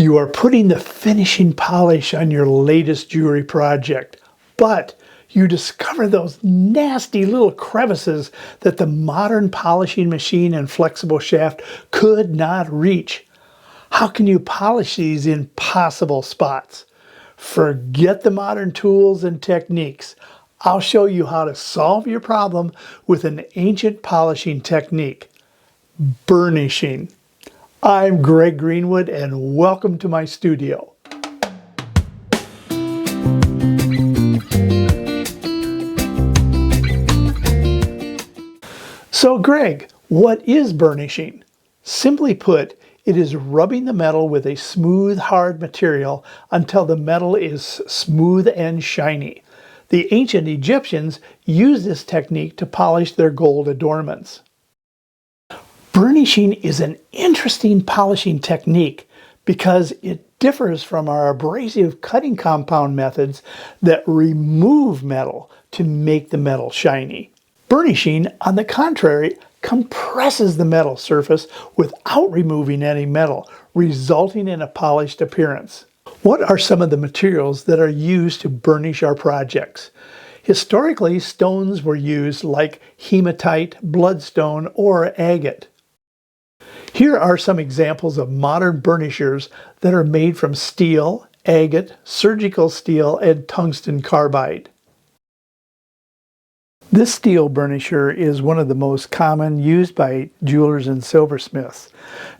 You are putting the finishing polish on your latest jewelry project, but you discover those nasty little crevices that the modern polishing machine and flexible shaft could not reach. How can you polish these impossible spots? Forget the modern tools and techniques. I'll show you how to solve your problem with an ancient polishing technique: burnishing. I'm Greg Greenwood, and welcome to my studio. So Greg, what is burnishing? Simply put, it is rubbing the metal with a smooth, hard material until the metal is smooth and shiny. The ancient Egyptians used this technique to polish their gold adornments. Burnishing is an interesting polishing technique because it differs from our abrasive cutting compound methods that remove metal to make the metal shiny. Burnishing, on the contrary, compresses the metal surface without removing any metal, resulting in a polished appearance. What are some of the materials that are used to burnish our projects? Historically, stones were used like hematite, bloodstone, or agate. Here are some examples of modern burnishers that are made from steel, agate, surgical steel, and tungsten carbide. This steel burnisher is one of the most common used by jewelers and silversmiths.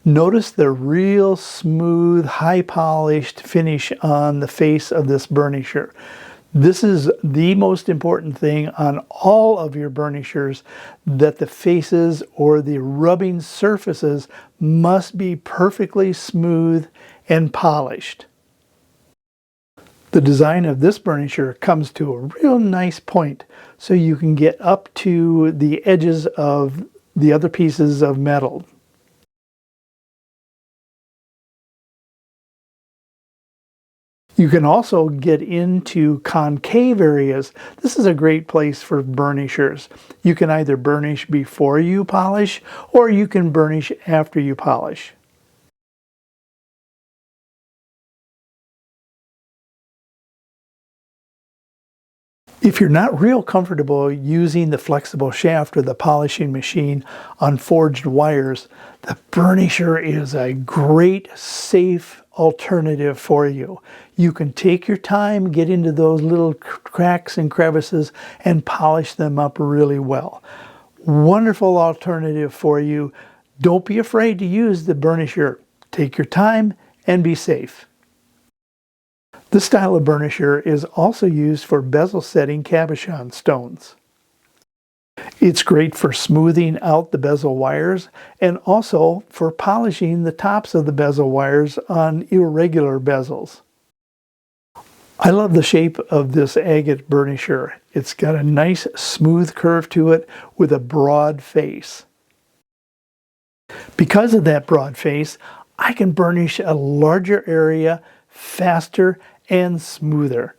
Notice the real smooth, high-polished finish on the face of this burnisher. This is the most important thing on all of your burnishers, that the faces or the rubbing surfaces must be perfectly smooth and polished. The design of this burnisher comes to a real nice point, so you can get up to the edges of the other pieces of metal. You can also get into concave areas. This is a great place for burnishers. You can either burnish before you polish, or you can burnish after you polish. If you're not real comfortable using the flexible shaft or the polishing machine on forged wires, the burnisher is a great, safe alternative for you. You can take your time, get into those little cracks and crevices, and polish them up really well. Wonderful alternative for you. Don't be afraid to use the burnisher. Take your time and be safe. This style of burnisher is also used for bezel setting cabochon stones. It's great for smoothing out the bezel wires and also for polishing the tops of the bezel wires on irregular bezels. I love the shape of this agate burnisher. It's got a nice smooth curve to it with a broad face. Because of that broad face, I can burnish a larger area faster and smoother.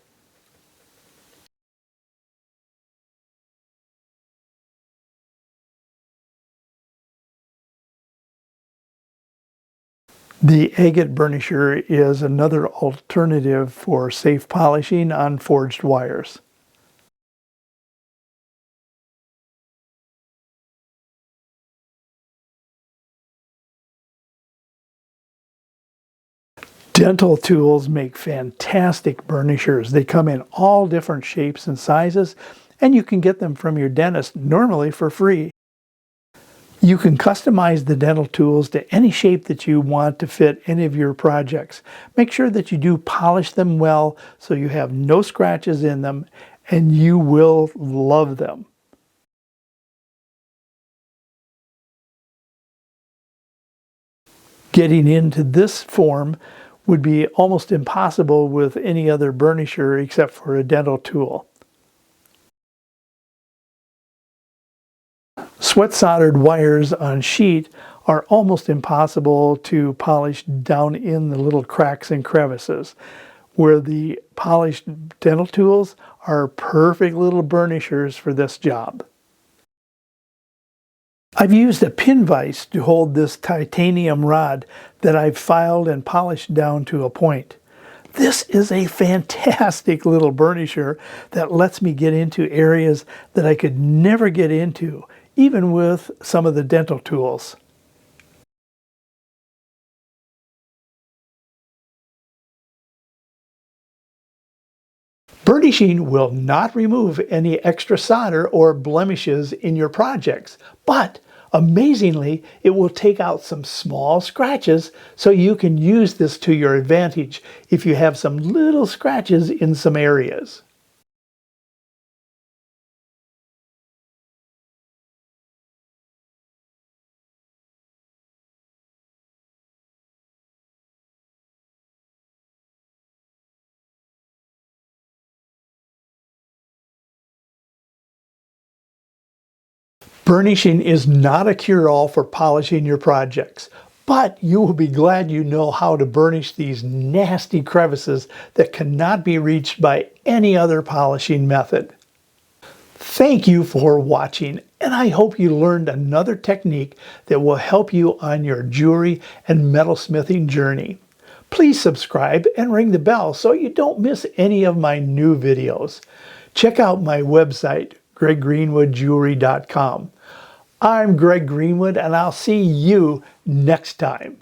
The agate burnisher is another alternative for safe polishing on forged wires. Dental tools make fantastic burnishers. They come in all different shapes and sizes, and you can get them from your dentist normally for free. You can customize the dental tools to any shape that you want to fit any of your projects. Make sure that you do polish them well so you have no scratches in them, and you will love them. Getting into this form would be almost impossible with any other burnisher except for a dental tool. Sweat soldered wires on sheet are almost impossible to polish down in the little cracks and crevices, where the polished dental tools are perfect little burnishers for this job. I've used a pin vise to hold this titanium rod that I've filed and polished down to a point. This is a fantastic little burnisher that lets me get into areas that I could never get into, even with some of the dental tools. Burnishing will not remove any extra solder or blemishes in your projects, but amazingly, it will take out some small scratches so you can use this to your advantage if you have some little scratches in some areas. Burnishing is not a cure-all for polishing your projects, but you will be glad you know how to burnish these nasty crevices that cannot be reached by any other polishing method. Thank you for watching, and I hope you learned another technique that will help you on your jewelry and metalsmithing journey. Please subscribe and ring the bell so you don't miss any of my new videos. Check out my website, greggreenwoodjewelry.com. I'm Greg Greenwood, and I'll see you next time.